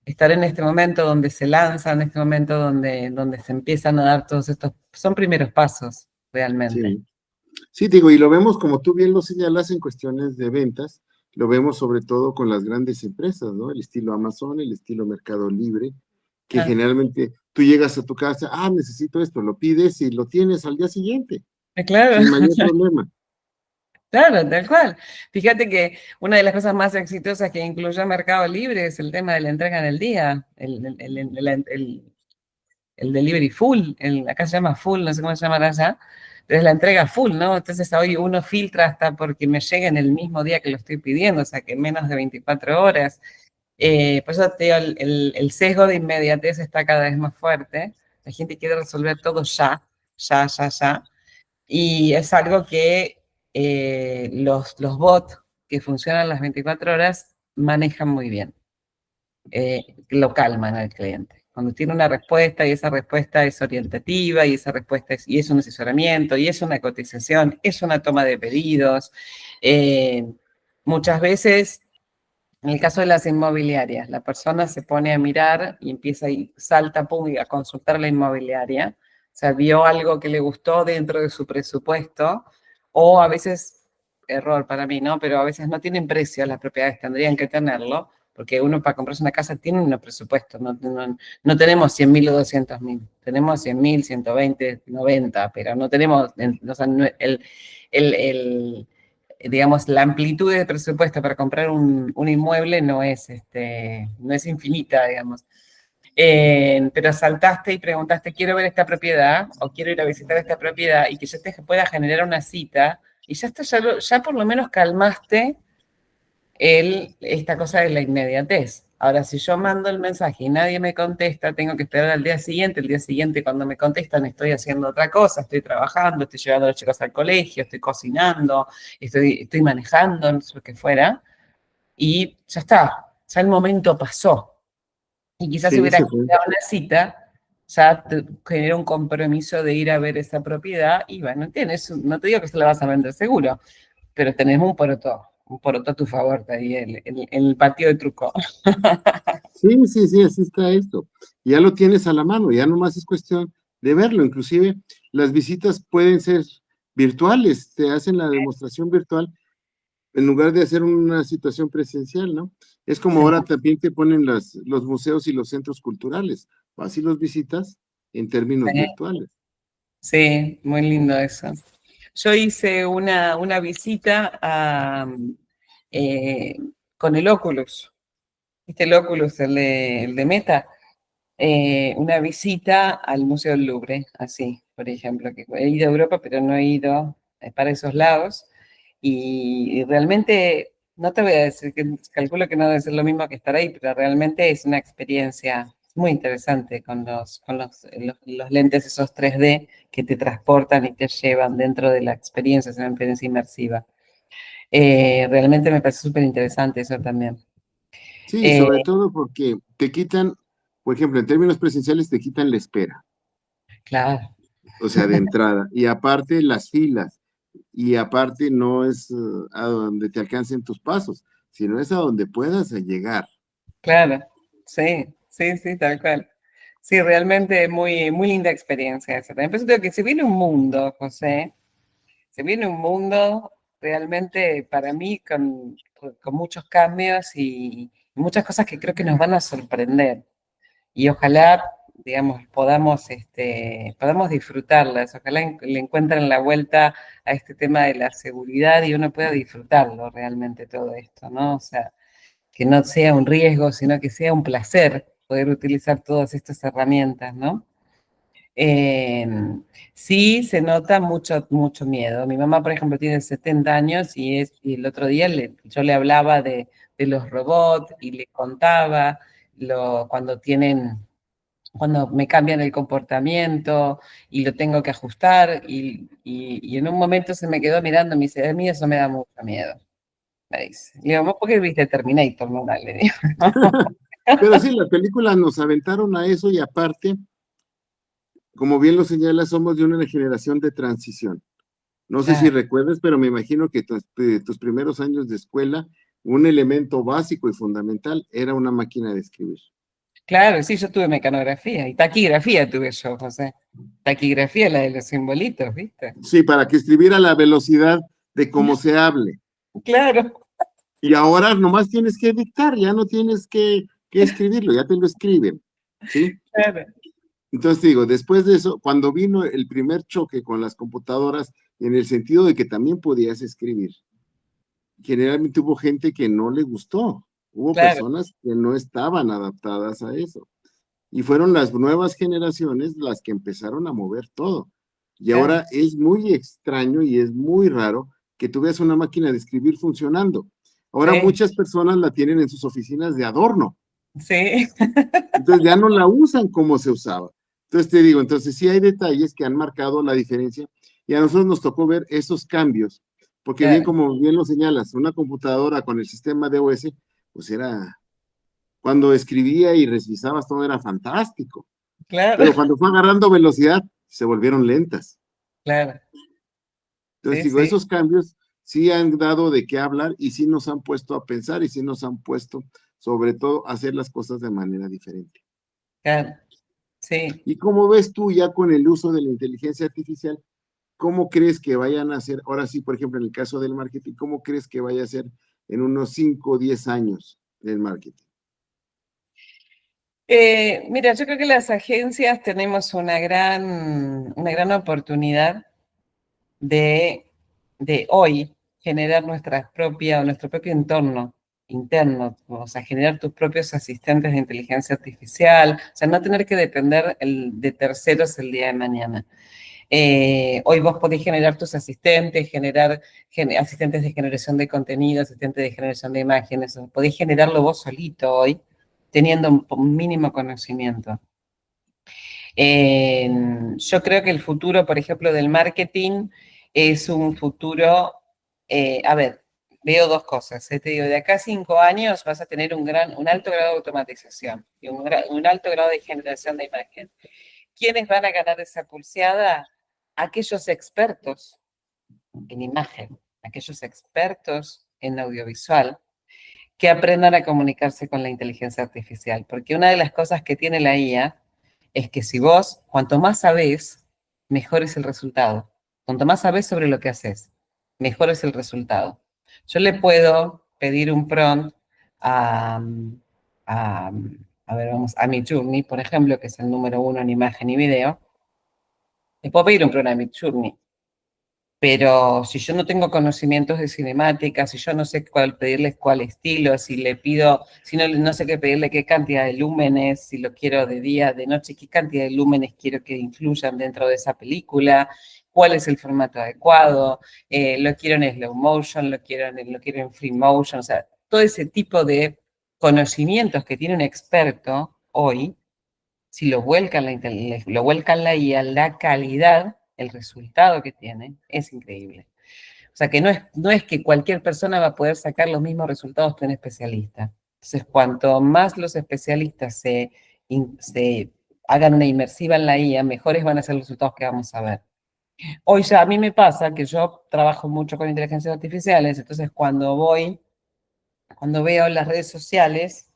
estar en este momento donde se lanza, en este momento donde se empiezan a dar todos estos, son primeros pasos realmente. sí. Sí, te digo, y lo vemos como tú bien lo señalas en cuestiones de ventas, lo vemos sobre todo con las grandes empresas, ¿no? El estilo Amazon, el estilo Mercado Libre, que Ah, generalmente tú llegas a tu casa, necesito esto, lo pides y lo tienes al día siguiente, claro. sin mayor problema. Claro, tal cual. Fíjate que una de las cosas más exitosas que incluyó Mercado Libre es el tema de la entrega en el día, el delivery full, acá se llama full, no sé cómo se llamará allá, pero es la entrega full, ¿no? Entonces hoy uno filtra hasta porque me llega en el mismo día que lo estoy pidiendo, o sea que en menos de 24 horas. Por eso te digo, el sesgo de inmediatez está cada vez más fuerte. La gente quiere resolver todo ya, ya, ya, ya. Y es algo que los bots que funcionan las 24 horas manejan muy bien, lo calman al cliente. Cuando tiene una respuesta y esa respuesta es orientativa y esa respuesta y es un asesoramiento y es una cotización, es una toma de pedidos. eh, Muchas veces, en el caso de las inmobiliarias, la persona se pone a mirar y empieza y salta, pum, y a consultar la inmobiliaria. O sea, vio algo que le gustó dentro de su presupuesto, o a veces, error para mí, ¿no? Pero a veces no tienen precio las propiedades, tendrían que tenerlo, porque uno para comprarse una casa tiene un presupuesto, no tenemos 100.000 o 200.000, tenemos 100.000, 120, 90, pero no tenemos, o sea, el, el digamos, la amplitud de presupuesto para comprar un inmueble no es infinita, digamos. Pero saltaste y preguntaste, quiero ver esta propiedad o quiero ir a visitar esta propiedad y que ya te pueda generar una cita y ya, está, ya por lo menos calmaste esta cosa de la inmediatez. Ahora, si yo mando el mensaje y nadie me contesta, tengo que esperar al día siguiente. El día siguiente, cuando me contestan, estoy haciendo otra cosa, estoy trabajando, estoy llevando a los chicos al colegio, estoy cocinando, estoy manejando, no sé lo que fuera. Y ya está, ya el momento pasó. Y quizás si Sí, hubiera se fue. generado una cita, ya te genera un compromiso de ir a ver esa propiedad y bueno, tienes, no te digo que se la vas a vender seguro, pero tenés un poroto a tu favor de ahí, el patio de truco. Sí, sí, sí, así está esto. Ya lo tienes a la mano, ya nomás es cuestión de verlo. Inclusive las visitas pueden ser virtuales, te hacen la demostración virtual en lugar de hacer una situación presencial, ¿no? Es como ahora también te ponen los museos y los centros culturales, así los visitas en términos Sí, virtuales. sí, muy lindo eso. Yo hice una visita eh, con el Oculus, ¿viste el Oculus, el de Meta? Una visita al Museo del Louvre, así, por ejemplo, que he ido a Europa, pero no he ido para esos lados. Y realmente, no te voy a decir que calculo que no debe ser lo mismo que estar ahí, pero realmente es una experiencia muy interesante con los lentes esos 3D que te transportan y te llevan dentro de la experiencia, es una experiencia inmersiva. Realmente me parece súper interesante eso también. Sí, Eh, sobre todo porque te quitan, por ejemplo, en términos presenciales te quitan la espera, claro, o sea, de entrada, y aparte las filas, y aparte no es a donde te alcancen tus pasos, sino es a donde puedas llegar. claro, sí, sí, sí, tal cual. Sí, realmente muy, muy linda experiencia esa. También por eso digo que se viene un mundo, José, se viene un mundo realmente para mí con muchos cambios y muchas cosas que creo que nos van a sorprender. Y ojalá, digamos, podamos disfrutarlas, ojalá le encuentren la vuelta a este tema de la seguridad y uno pueda disfrutarlo realmente todo esto, ¿no? O sea, que no sea un riesgo, sino que sea un placer poder utilizar todas estas herramientas, ¿no? Eh, sí se nota mucho, mucho miedo. Mi mamá, por ejemplo, tiene 70 años y el otro día yo le hablaba de los robots y le contaba cuando me cambian el comportamiento y lo tengo que ajustar y en un momento se me quedó mirando y me dice, a mí eso me da mucho miedo. me dice. Le digo, ¿vos por qué viste Terminator? No, dale, digo. Pero sí, las películas nos aventaron a eso y aparte, como bien lo señala, somos de una generación de transición. No sé si Claro, recuerdas, pero me imagino que tus primeros años de escuela, un elemento básico y fundamental era una máquina de escribir. claro, sí, yo tuve mecanografía y taquigrafía tuve yo, José. Taquigrafía, la de los simbolitos, ¿viste? Sí, para que escribiera a la velocidad de cómo se hable. Claro, Y ahora nomás tienes que dictar, ya no tienes que escribirlo, ya te lo escriben, ¿sí? claro, Entonces digo, después de eso, cuando vino el primer choque con las computadoras, en el sentido de que también podías escribir, generalmente hubo gente que no le gustó, hubo claro, personas que no estaban adaptadas a eso. Y fueron las nuevas generaciones las que empezaron a mover todo. Y claro. ahora es muy extraño y es muy raro que tú veas una máquina de escribir funcionando. Ahora Sí, muchas personas la tienen en sus oficinas de adorno. sí, Entonces ya no la usan como se usaba. Entonces te digo, entonces sí hay detalles que han marcado la diferencia y a nosotros nos tocó ver esos cambios, porque bien claro, como bien lo señalas, una computadora con el sistema DOS, pues era, cuando escribía y revisabas todo era fantástico, claro, pero cuando fue agarrando velocidad se volvieron lentas. claro. Entonces Sí, digo, sí, esos cambios sí han dado de qué hablar y sí nos han puesto a pensar y sí nos han puesto sobre todo a hacer las cosas de manera diferente. claro. Sí. ¿Y cómo ves tú ya con el uso de la inteligencia artificial? ¿Cómo crees que vayan a ser, ahora sí, por ejemplo, en el caso del marketing, cómo crees que vaya a ser en unos 5 o 10 años el marketing? Mira, yo creo que las agencias tenemos una gran oportunidad de, de hoy generar nuestro propio entorno interno, o sea, generar tus propios asistentes de inteligencia artificial, o sea, no tener que depender de terceros el día de mañana. Hoy vos podés generar tus asistentes, asistentes de generación de contenido, asistentes de generación de imágenes, podés generarlo vos solito hoy, teniendo un mínimo conocimiento. Yo creo que el futuro, por ejemplo, del marketing es un futuro, a ver, veo dos cosas. Te digo, de acá a 5 años vas a tener un alto grado de automatización y un alto grado de generación de imagen. ¿Quiénes van a ganar esa pulseada? Aquellos expertos en imagen, aquellos expertos en audiovisual que aprendan a comunicarse con la inteligencia artificial. Porque una de las cosas que tiene la IA es que si vos, cuanto más sabés, mejor es el resultado. Cuanto más sabés sobre lo que haces, mejor es el resultado. Yo le puedo pedir un prompt a, a, a ver, vamos, a Midjourney, por ejemplo, que es el número uno en imagen y video. Le puedo pedir un prompt a Midjourney, pero si yo no tengo conocimientos de cinemática, si yo no sé cuál pedirles cuál estilo, si le pido, si no, no sé qué pedirle qué cantidad de lúmenes, si lo quiero de día, de noche, qué cantidad de lúmenes quiero que influyan dentro de esa película, cuál es el formato adecuado, lo quiero en slow motion, lo quiero en free motion, o sea, todo ese tipo de conocimientos que tiene un experto hoy, si lo vuelcan la IA, la calidad, el resultado que tiene es increíble. O sea que no es que cualquier persona va a poder sacar los mismos resultados que un especialista. Entonces, cuanto más los especialistas se hagan una inmersiva en la IA, mejores van a ser los resultados que vamos a ver. Hoy ya a mí me pasa que yo trabajo mucho con inteligencias artificiales, entonces cuando veo las redes sociales,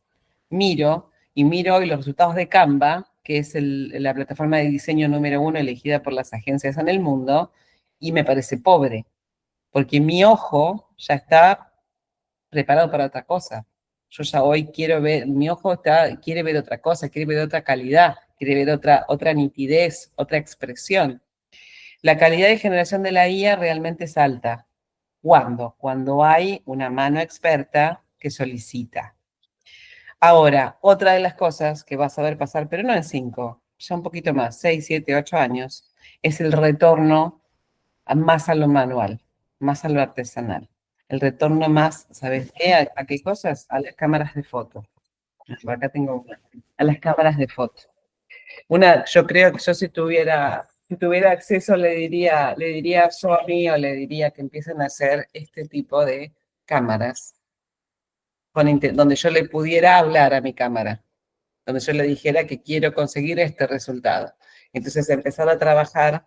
miro hoy los resultados de Canva, que es la plataforma de diseño número uno elegida por las agencias en el mundo, y me parece pobre, porque mi ojo ya está preparado para otra cosa. Yo ya hoy quiero ver, quiere ver otra cosa, quiere ver otra calidad, quiere ver otra nitidez, otra expresión. La calidad de generación de la IA realmente es alta. ¿Cuándo? Cuando hay una mano experta que solicita. Ahora, otra de las cosas que vas a ver pasar, pero no en 5, ya un poquito más, 6, 7, 8 años, es el retorno más a lo manual, más a lo artesanal. El retorno más, ¿sabes qué? ¿A qué cosas? A las cámaras de foto. Por acá tengo una. A las cámaras de foto. Yo creo que yo si tuviera acceso le diría yo a mí o le diría que empiecen a hacer este tipo de cámaras donde yo le pudiera hablar a mi cámara, donde yo le dijera que quiero conseguir este resultado. Entonces empezar a trabajar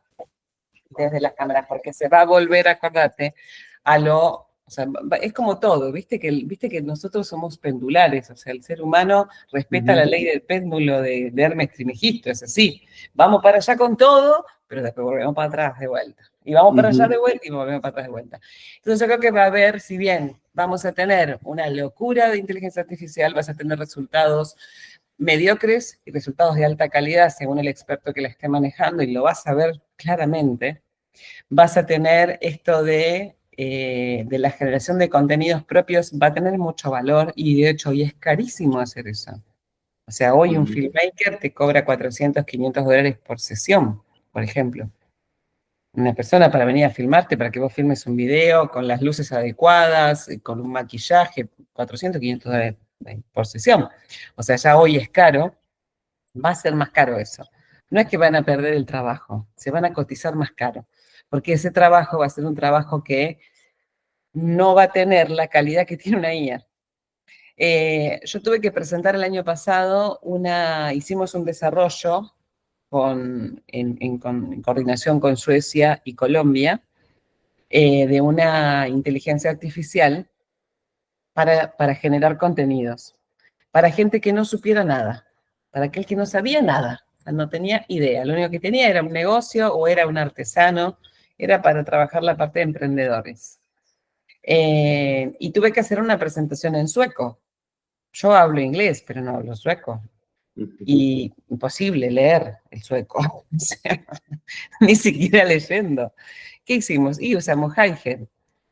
desde las cámaras, porque se va a volver, acordate, a lo, o sea, es como todo, viste que nosotros somos pendulares, o sea, el ser humano respeta la ley del péndulo de Hermes Trismegisto, es así, vamos para allá con todo, pero después volvemos para atrás de vuelta, y vamos para allá de vuelta y volvemos para atrás de vuelta. Entonces yo creo que va a haber, si bien vamos a tener una locura de inteligencia artificial, vas a tener resultados mediocres y resultados de alta calidad según el experto que la esté manejando, y lo vas a ver claramente. Vas a tener esto de la generación de contenidos propios, va a tener mucho valor, y de hecho hoy es carísimo hacer eso. O sea, hoy un filmmaker te cobra 400, 500 dólares por sesión, por ejemplo. Una persona para venir a filmarte, para que vos filmes un video con las luces adecuadas, con un maquillaje, 400, 500 dólares por sesión. O sea, ya hoy es caro, va a ser más caro eso. No es que van a perder el trabajo, se van a cotizar más caro, porque ese trabajo va a ser un trabajo que no va a tener la calidad que tiene una IA. Yo tuve que presentar el año pasado hicimos un desarrollo en coordinación con Suecia y Colombia, de una inteligencia artificial para generar contenidos, para gente que no supiera nada, para aquel que no sabía nada, o sea, no tenía idea, lo único que tenía era un negocio o era un artesano, era para trabajar la parte de emprendedores. Y tuve que hacer una presentación en sueco. Yo hablo inglés, pero no hablo sueco. Y imposible leer el sueco, o sea, ni siquiera leyendo. ¿Qué hicimos? Y usamos HiGen.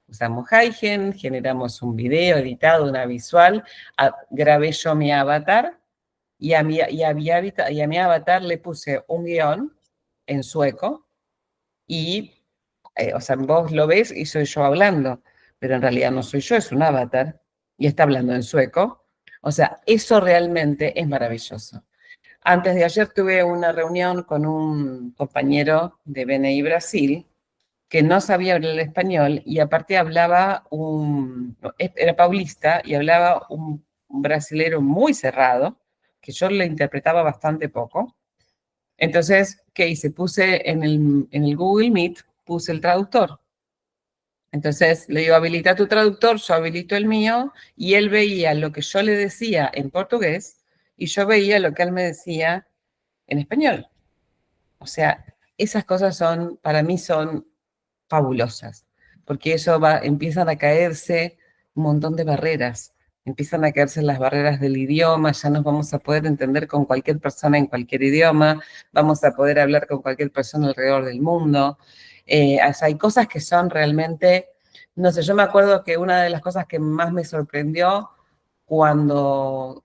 Usamos HiGen, generamos un video editado, una visual, grabé yo mi avatar, y a mi avatar le puse un guión en sueco, y, o sea, vos lo ves y soy yo hablando, pero en realidad no soy yo, es un avatar, y está hablando en sueco. O sea, eso realmente es maravilloso. Antes de ayer tuve una reunión con un compañero de BNI Brasil que no sabía hablar español, y aparte era paulista y hablaba un brasilero muy cerrado, que yo le interpretaba bastante poco. Entonces, ¿qué hice? Puse en el Google Meet, puse el traductor. Entonces le digo, habilita tu traductor, yo habilito el mío, y él veía lo que yo le decía en portugués y yo veía lo que él me decía en español. O sea, esas cosas para mí son fabulosas, porque empiezan a caerse un montón de barreras, empiezan a caerse las barreras del idioma, ya nos vamos a poder entender con cualquier persona en cualquier idioma, vamos a poder hablar con cualquier persona alrededor del mundo. O sea, hay cosas que son realmente, no sé, yo me acuerdo que una de las cosas que más me sorprendió cuando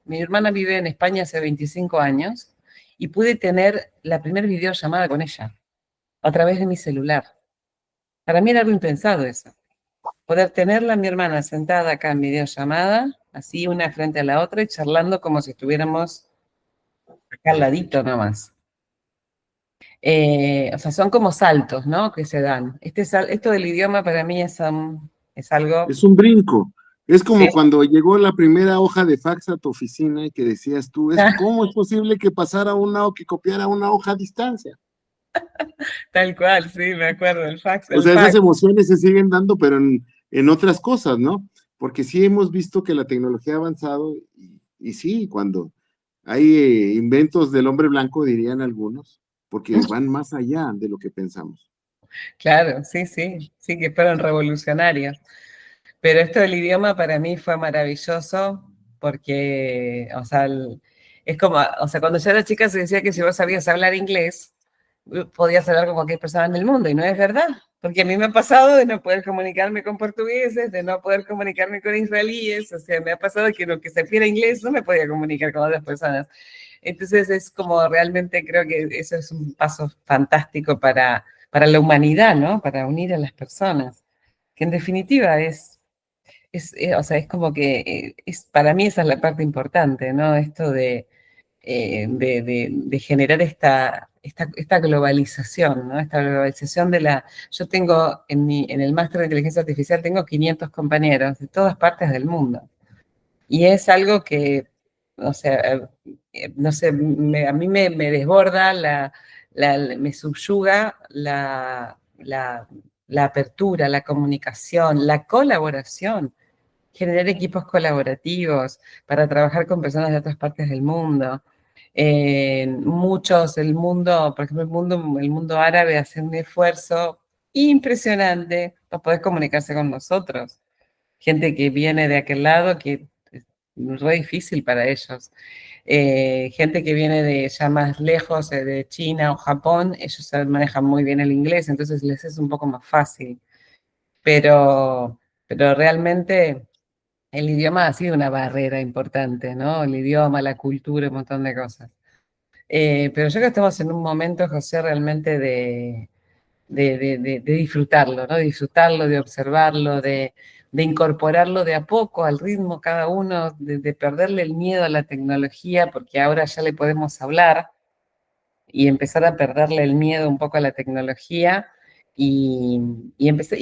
mi hermana vive en España hace 25 años, y pude tener la primera videollamada con ella a través de mi celular. Para mí era algo impensado eso. Poder tenerla, mi hermana, sentada acá en videollamada, así una frente a la otra y charlando como si estuviéramos acá al ladito nomás. O sea, son como saltos, ¿no? Que se dan. Esto del idioma para mí es algo... Es un brinco. Es Sí, como cuando llegó la primera hoja de fax a tu oficina y que decías tú, ¿cómo es posible que pasara o que copiara una hoja a distancia? tal cual, sí, me acuerdo, el fax, O el sea, esas fax. emociones se siguen dando, pero en otras cosas, ¿no? Porque sí hemos visto que la tecnología ha avanzado y sí, cuando hay inventos del hombre blanco, dirían algunos, porque van más allá de lo que pensamos. Claro, sí, sí, sí que fueron revolucionarios. Pero esto del idioma para mí fue maravilloso porque, o sea, es como, o sea, cuando yo era chica se decía que si vos sabías hablar inglés, podías hablar con cualquier persona en el mundo, y no es verdad, porque a mí me ha pasado de no poder comunicarme con portugueses, de no poder comunicarme con israelíes, o sea, me ha pasado que lo que se supiera inglés no me podía comunicar con otras personas. Entonces es como realmente creo que eso es un paso fantástico para la humanidad, ¿no? Para unir a las personas, que en definitiva o sea, es como que para mí esa es la parte importante, ¿no? Esto de de generar esta globalización, ¿no? Esta globalización de la... Yo tengo en el máster de inteligencia artificial, tengo 500 compañeros de todas partes del mundo. Y es algo que, o sea, no sé, a mí me desborda, me subyuga la apertura, la comunicación, la colaboración, generar equipos colaborativos para trabajar con personas de otras partes del mundo. El mundo, por ejemplo, el mundo árabe hace un esfuerzo impresionante para poder comunicarse con nosotros. Gente que viene de aquel lado, que es re difícil para ellos. Gente que viene de ya más lejos, de China o Japón, ellos manejan muy bien el inglés, entonces les es un poco más fácil. Pero realmente el idioma ha sido una barrera importante, ¿no? El idioma, la cultura, un montón de cosas. Pero yo creo que estamos en un momento, José, realmente de disfrutarlo, ¿no? De disfrutarlo, de observarlo, de incorporarlo de a poco al ritmo cada uno, de perderle el miedo a la tecnología, porque ahora ya le podemos hablar y empezar a perderle el miedo un poco a la tecnología y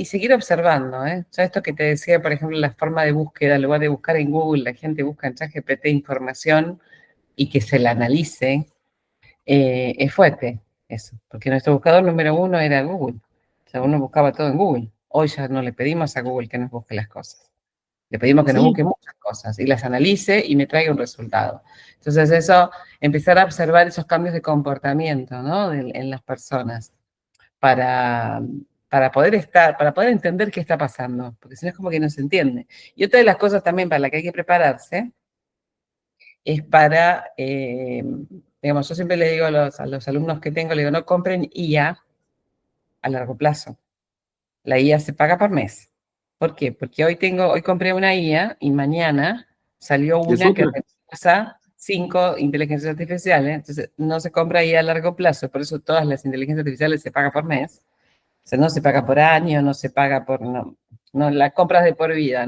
seguir observando, ¿eh? Ya esto que te decía, por ejemplo, la forma de búsqueda, en lugar de buscar en Google, la gente busca en ChatGPT información y que se la analice, es fuerte eso, porque nuestro buscador número uno era Google. O sea, uno buscaba todo en Google. Hoy ya no le pedimos a Google que nos busque las cosas. Le pedimos que nos Sí, busque muchas cosas y las analice y me traiga un resultado. Entonces eso, empezar a observar esos cambios de comportamiento, ¿no? En las personas para, para poder entender qué está pasando, porque si no es como que no se entiende. Y otra de las cosas también para la que hay que prepararse es para, digamos, yo siempre le digo a los alumnos que tengo, le digo, no compren IA a largo plazo. La IA se paga por mes. ¿Por qué? Porque hoy compré una IA y mañana salió es una que otra. reemplaza 5 inteligencias artificiales. Entonces, no se compra IA a largo plazo, por eso todas las inteligencias artificiales se pagan por mes. O sea, no se paga por año, no se paga por... No, la compras de por vida,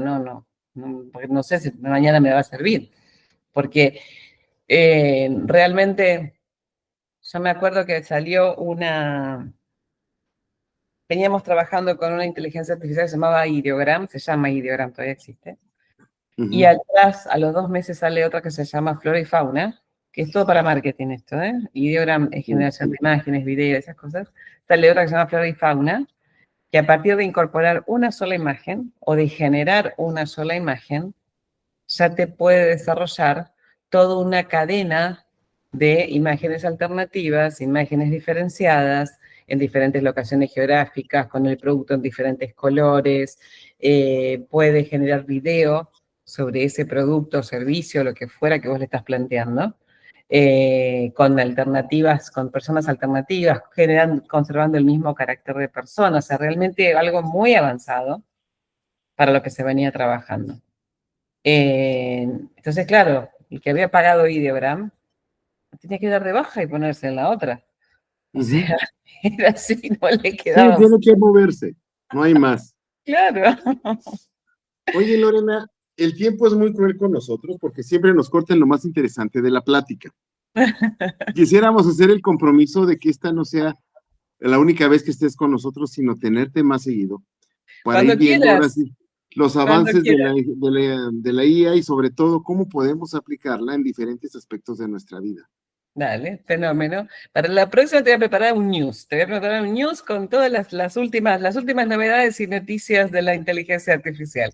porque no sé si mañana me va a servir. Porque realmente, yo me acuerdo que salió veníamos trabajando con una inteligencia artificial que se llamaba Ideogram, se llama Ideogram, todavía existe, y atrás, a los 2 meses sale otra que se llama Flora y Fauna, que es todo para marketing esto, ¿eh? Ideogram es generación de imágenes, videos, esas cosas. Sale otra que se llama Flora y Fauna, que a partir de incorporar una sola imagen o de generar una sola imagen, ya te puede desarrollar toda una cadena de imágenes alternativas, imágenes diferenciadas en diferentes locaciones geográficas, con el producto en diferentes colores, puede generar video sobre ese producto o servicio, lo que fuera que vos le estás planteando, con alternativas, con personas alternativas, conservando el mismo carácter de persona, o sea, realmente algo muy avanzado para lo que se venía trabajando. Entonces, claro, el que había pagado Ideogram tenía que dar de baja y ponerse en la otra. O sea, era así, no le Sí, quedaba. tiene que moverse, no hay más. Claro. Oye, Lorena, el tiempo es muy cruel con nosotros porque siempre nos cortan lo más interesante de la plática. Quisiéramos hacer el compromiso de que esta no sea la única vez que estés con nosotros, sino tenerte más seguido para ir Cuando viendo ahora quieras, sí los cuando avances de quieras. la IA y sobre todo cómo podemos aplicarla en diferentes aspectos de nuestra vida. Dale, fenómeno. Para la próxima te voy a preparar un news. Te voy a preparar un news con todas las últimas novedades y noticias de la inteligencia artificial.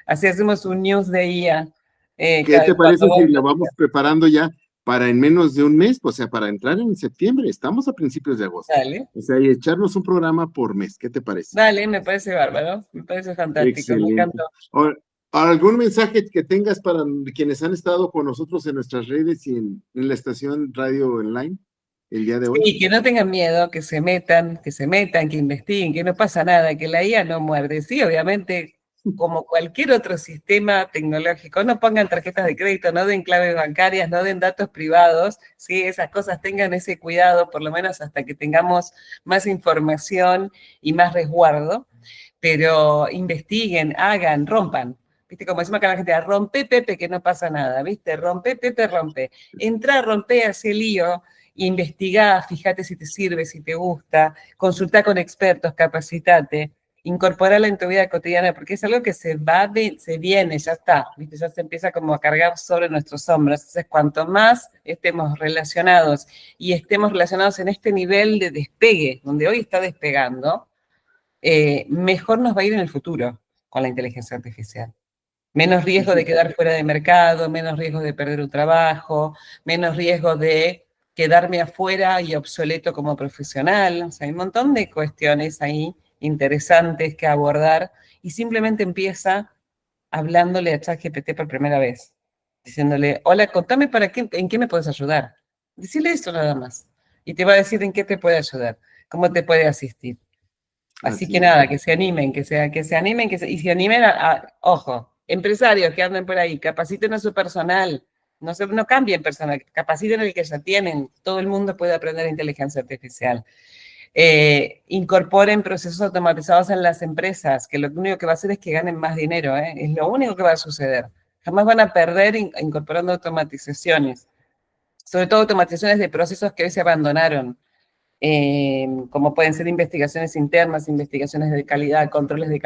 Así hacemos un news de IA. ¿Qué te Cuando parece si vos la lo vamos digas. preparando ya para en menos de un mes? O sea, para entrar en septiembre, estamos a principios de agosto. Dale, O sea, y echarnos un programa por mes. ¿Qué te parece? dale, me parece bárbaro. Me parece fantástico, me Excelente. encantó. ¿Algún mensaje que tengas para quienes han estado con nosotros en nuestras redes y en la estación radio online el día de hoy? Sí, que no tengan miedo, que investiguen, que no pasa nada, que la IA no muerde. Sí, obviamente, como cualquier otro sistema tecnológico, no pongan tarjetas de crédito, no den claves bancarias, no den datos privados, sí, esas cosas tengan ese cuidado, por lo menos hasta que tengamos más información y más resguardo, pero investiguen, hagan, rompan. viste, como decimos acá la gente, rompe, Pepe, que no pasa nada, viste, rompe, Pepe, rompe. Entra, rompe, hace lío, investigá, fíjate si te sirve, si te gusta, consultá con expertos, capacitate, incorporarla en tu vida cotidiana, porque es algo que se viene, ya está, ¿viste? Ya se empieza como a cargar sobre nuestros hombros. Entonces, cuanto más estemos relacionados y estemos relacionados en este nivel de despegue, donde hoy está despegando, mejor nos va a ir en el futuro con la inteligencia artificial. Menos riesgo de quedar fuera de mercado, menos riesgo de perder un trabajo, menos riesgo de quedarme afuera y obsoleto como profesional. O sea, hay un montón de cuestiones ahí interesantes que abordar y simplemente empieza hablándole a ChatGPT por primera vez, diciéndole, hola, contame en qué me puedes ayudar. Decirle eso nada más y te va a decir en qué te puede ayudar, cómo te puede asistir. Así que nada, que se animen, y se animen ojo, empresarios que anden por ahí, capaciten a su personal, no cambien personal, capaciten el que ya tienen, todo el mundo puede aprender inteligencia artificial. Incorporen procesos automatizados en las empresas, que lo único que va a hacer es que ganen más dinero, es lo único que va a suceder. Jamás van a perder incorporando automatizaciones, sobre todo automatizaciones de procesos que hoy se abandonaron. Como pueden ser investigaciones internas, investigaciones de calidad, controles de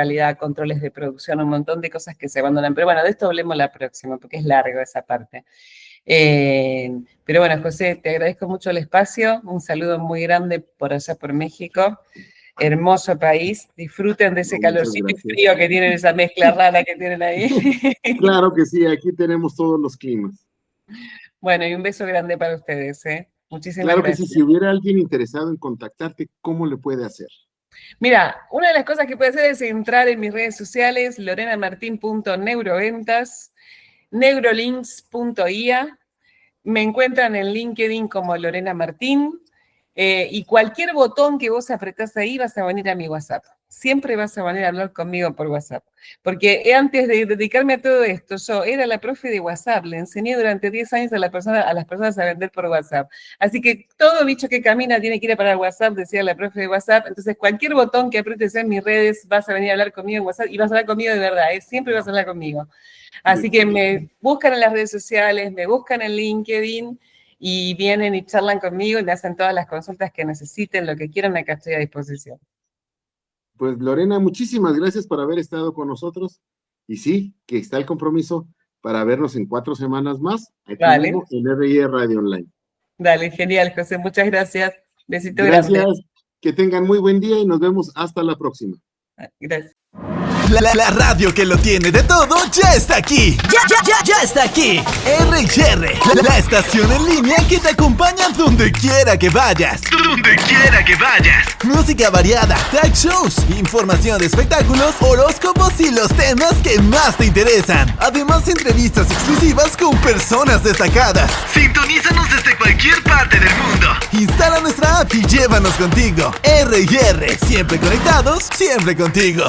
producción, un montón de cosas que se abandonan. Pero bueno, de esto hablemos la próxima, porque es largo esa parte. Pero bueno, José, te agradezco mucho el espacio, un saludo muy grande por allá por México, hermoso país, disfruten de ese calorcito y frío que tienen, esa mezcla rara que tienen ahí. Claro que sí, aquí tenemos todos los climas. Bueno, y un beso grande para ustedes, Muchísimas claro gracias. Que sí, si hubiera alguien interesado en contactarte, ¿cómo le puede hacer? Mira, una de las cosas que puede hacer es entrar en mis redes sociales, lorenamartin.neuroventas, neurolinks.ia, me encuentran en LinkedIn como Lorena Martín, y cualquier botón que vos apretás ahí vas a venir a mi WhatsApp. Siempre vas a venir a hablar conmigo por WhatsApp. Porque antes de dedicarme a todo esto, yo era la profe de WhatsApp. Le enseñé durante 10 años a las personas a vender por WhatsApp. Así que todo bicho que camina tiene que ir para el WhatsApp, decía la profe de WhatsApp. Entonces, cualquier botón que apretes en mis redes, vas a venir a hablar conmigo en WhatsApp y vas a hablar conmigo de verdad. Siempre vas a hablar conmigo. Así que me buscan en las redes sociales, me buscan en LinkedIn y vienen y charlan conmigo y me hacen todas las consultas que necesiten, lo que quieran, acá estoy a disposición. Pues Lorena, muchísimas gracias por haber estado con nosotros. Y sí, que está el compromiso para vernos en 4 semanas más, aquí mismo en R&R Radio Online. Dale, genial, José, muchas gracias. Besito grande. Gracias, que tengan muy buen día y nos vemos hasta la próxima. Gracias. La radio que lo tiene de todo ya está aquí. Ya está aquí. R&R, la estación en línea que te acompaña donde quiera que vayas. Música variada, talk shows, información de espectáculos, horóscopos y los temas que más te interesan. Además, entrevistas exclusivas con personas destacadas. Sintonízanos desde cualquier parte del mundo. Instala nuestra app y llévanos contigo. R&R, siempre conectados, siempre contigo.